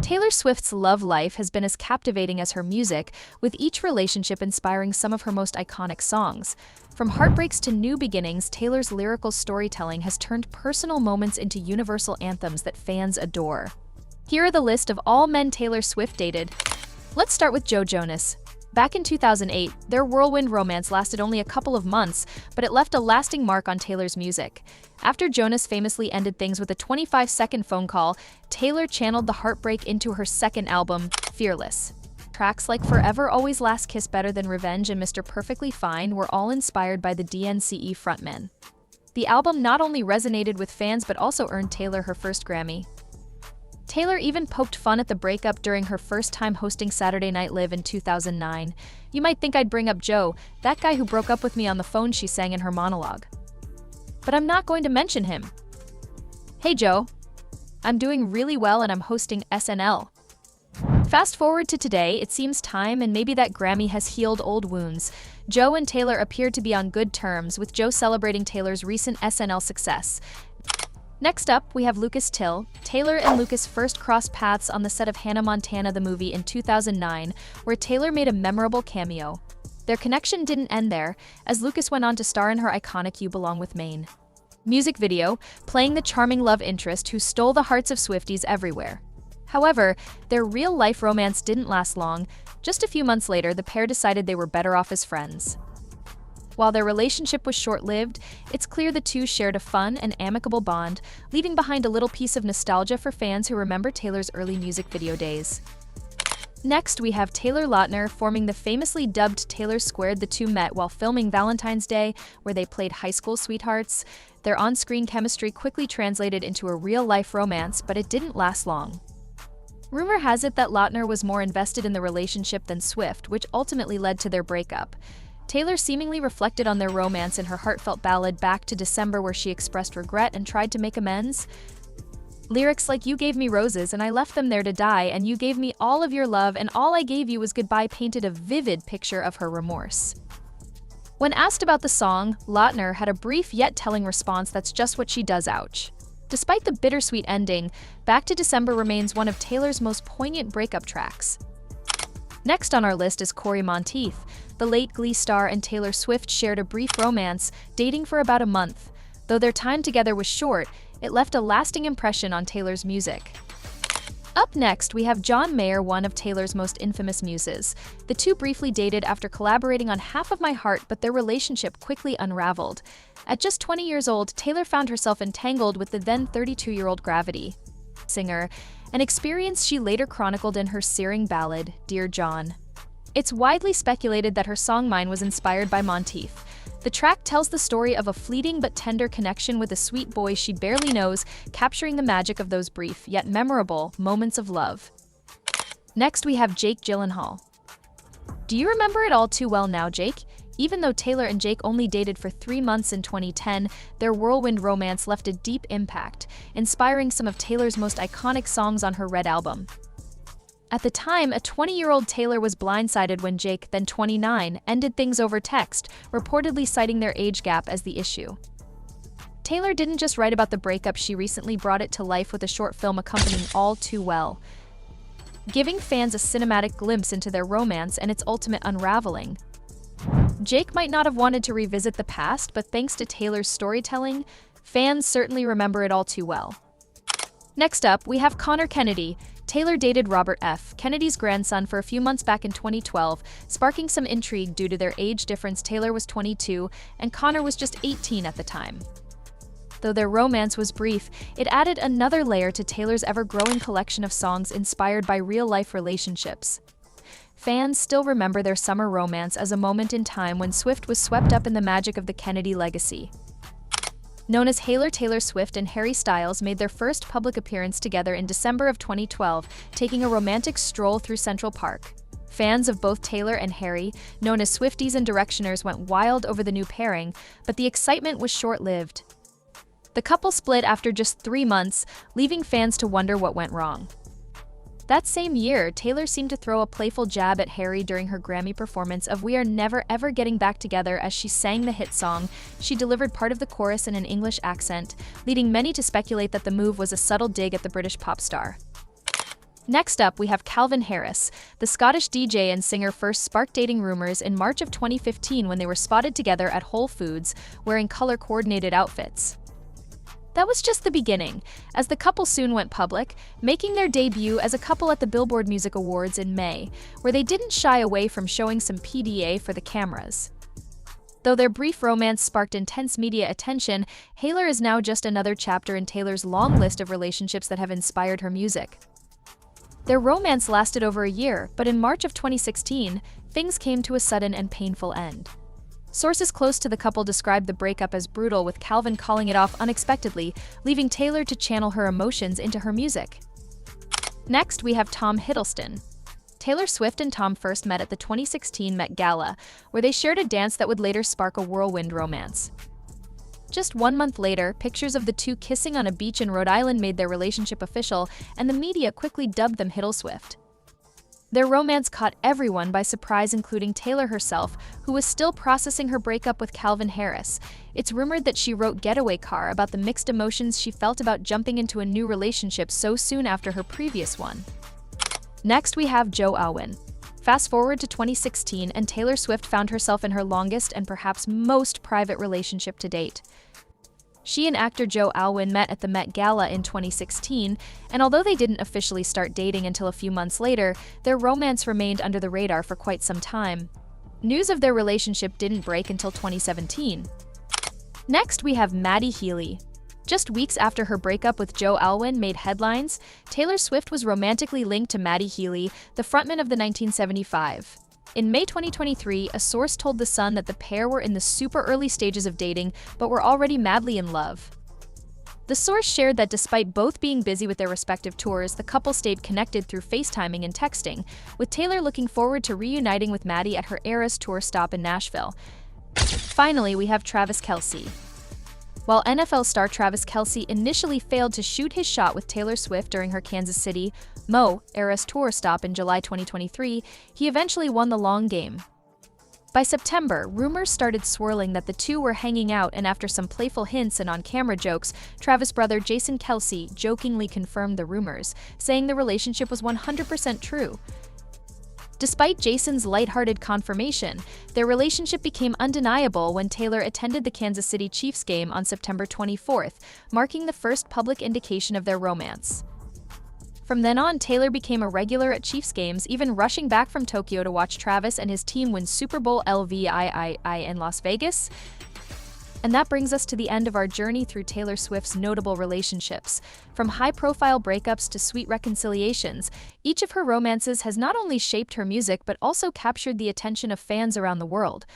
Taylor Swift's love life has been as captivating as her music, with each relationship inspiring some of her most iconic songs. From heartbreaks to new beginnings, Taylor's lyrical storytelling has turned personal moments into universal anthems that fans adore. Here are the list of all men Taylor Swift dated. Let's start with Joe Jonas. Back in 2008, their whirlwind romance lasted only a couple of months, but it left a lasting mark on Taylor's music. After Jonas famously ended things with a 25-second phone call, Taylor channeled the heartbreak into her second album, Fearless. Tracks like Forever Always Last Kiss Better Than Revenge and Mr. Perfectly Fine were all inspired by the DNCE frontman. The album not only resonated with fans but also earned Taylor her first Grammy. Taylor even poked fun at the breakup during her first time hosting Saturday Night Live in 2009. "You might think I'd bring up Joe, that guy who broke up with me on the phone," she sang in her monologue. "But I'm not going to mention him. Hey Joe, I'm doing really well and I'm hosting SNL." Fast forward to today, it seems time and maybe that Grammy has healed old wounds. Joe and Taylor appear to be on good terms, with Joe celebrating Taylor's recent SNL success. Next up, we have Lucas Till. Taylor and Lucas first crossed paths on the set of Hannah Montana the movie in 2009, where Taylor made a memorable cameo. Their connection didn't end there, as Lucas went on to star in her iconic You Belong With Maine music video, playing the charming love interest who stole the hearts of Swifties everywhere. However, their real-life romance didn't last long. Just a few months later, the pair decided they were better off as friends. While their relationship was short-lived, it's clear the two shared a fun and amicable bond, leaving behind a little piece of nostalgia for fans who remember Taylor's early music video days. Next, we have Taylor Lautner forming the famously dubbed Taylor Squared. The two met while filming Valentine's Day, where they played high school sweethearts. Their on-screen chemistry quickly translated into a real-life romance, but it didn't last long. Rumor has it that Lautner was more invested in the relationship than Swift, which ultimately led to their breakup. Taylor seemingly reflected on their romance in her heartfelt ballad Back to December, where she expressed regret and tried to make amends. Lyrics like "You gave me roses and I left them there to die, and you gave me all of your love and all I gave you was goodbye" painted a vivid picture of her remorse. When asked about the song, Lautner had a brief yet telling response: "That's just what she does, ouch." Despite the bittersweet ending, Back to December remains one of Taylor's most poignant breakup tracks. Next on our list is Corey Monteith. The late Glee star and Taylor Swift shared a brief romance, dating for about a month. Though their time together was short, it left a lasting impression on Taylor's music. Up next, we have John Mayer, one of Taylor's most infamous muses. The two briefly dated after collaborating on Half of My Heart, but their relationship quickly unraveled. At just 20 years old, Taylor found herself entangled with the then 32-year-old Gravity singer, an experience she later chronicled in her searing ballad, Dear John. It's widely speculated that her song Mine was inspired by Monteith. The track tells the story of a fleeting but tender connection with a sweet boy she barely knows, capturing the magic of those brief yet memorable moments of love. Next, we have Jake Gyllenhaal. Do you remember it all too well now, Jake? Even though Taylor and Jake only dated for 3 months in 2010, their whirlwind romance left a deep impact, inspiring some of Taylor's most iconic songs on her Red album. At the time, a 20-year-old Taylor was blindsided when Jake, then 29, ended things over text, reportedly citing their age gap as the issue. Taylor didn't just write about the breakup, she recently brought it to life with a short film accompanying All Too Well, giving fans a cinematic glimpse into their romance and its ultimate unraveling. Jake might not have wanted to revisit the past, but thanks to Taylor's storytelling, fans certainly remember it all too well. Next up, we have Connor Kennedy. Taylor dated Robert F. Kennedy's grandson for a few months back in 2012, sparking some intrigue due to their age difference. Taylor was 22, and Connor was just 18 at the time. Though their romance was brief, it added another layer to Taylor's ever-growing collection of songs inspired by real-life relationships. Fans still remember their summer romance as a moment in time when Swift was swept up in the magic of the Kennedy legacy. Known as Haler, Taylor Swift and Harry Styles made their first public appearance together in December of 2012, taking a romantic stroll through Central Park. Fans of both Taylor and Harry, known as Swifties and Directioners, went wild over the new pairing, but the excitement was short-lived. The couple split after just 3 months, leaving fans to wonder what went wrong. That same year, Taylor seemed to throw a playful jab at Harry during her Grammy performance of We Are Never Ever Getting Back Together as she sang the hit song. She delivered part of the chorus in an English accent, leading many to speculate that the move was a subtle dig at the British pop star. Next up, we have Calvin Harris. The Scottish DJ and singer first sparked dating rumors in March of 2015 when they were spotted together at Whole Foods, wearing color-coordinated outfits. That was just the beginning, as the couple soon went public, making their debut as a couple at the Billboard Music Awards in May, where they didn't shy away from showing some PDA for the cameras. Though their brief romance sparked intense media attention, Haylor is now just another chapter in Taylor's long list of relationships that have inspired her music. Their romance lasted over a year, but in March of 2016, things came to a sudden and painful end. Sources close to the couple described the breakup as brutal, with Calvin calling it off unexpectedly, leaving Taylor to channel her emotions into her music. Next, we have Tom Hiddleston. Taylor Swift and Tom first met at the 2016 Met Gala, where they shared a dance that would later spark a whirlwind romance. Just 1 month later, pictures of the two kissing on a beach in Rhode Island made their relationship official, and the media quickly dubbed them Hiddleswift. Their romance caught everyone by surprise, including Taylor herself, who was still processing her breakup with Calvin Harris. It's rumored that she wrote Getaway Car about the mixed emotions she felt about jumping into a new relationship so soon after her previous one. Next, we have Joe Alwyn. Fast forward to 2016, and Taylor Swift found herself in her longest and perhaps most private relationship to date. She and actor Joe Alwyn met at the Met Gala in 2016, and although they didn't officially start dating until a few months later, their romance remained under the radar for quite some time. News of their relationship didn't break until 2017. Next, we have Maddie Healy. Just weeks after her breakup with Joe Alwyn made headlines, Taylor Swift was romantically linked to Maddie Healy, the frontman of the 1975. In May 2023, a source told The Sun that the pair were in the super early stages of dating, but were already madly in love. The source shared that despite both being busy with their respective tours, the couple stayed connected through FaceTiming and texting, with Taylor looking forward to reuniting with Maddie at her Eras tour stop in Nashville. Finally, we have Travis Kelce. While NFL star Travis Kelce initially failed to shoot his shot with Taylor Swift during her Kansas City, Eras tour stop in July 2023, he eventually won the long game. By September, rumors started swirling that the two were hanging out, and after some playful hints and on-camera jokes, Travis' brother Jason Kelce jokingly confirmed the rumors, saying the relationship was 100% true. Despite Jason's lighthearted confirmation, their relationship became undeniable when Taylor attended the Kansas City Chiefs game on September 24th, marking the first public indication of their romance. From then on, Taylor became a regular at Chiefs games, even rushing back from Tokyo to watch Travis and his team win Super Bowl LVII in Las Vegas. And that brings us to the end of our journey through Taylor Swift's notable relationships. From high-profile breakups to sweet reconciliations, each of her romances has not only shaped her music but also captured the attention of fans around the world.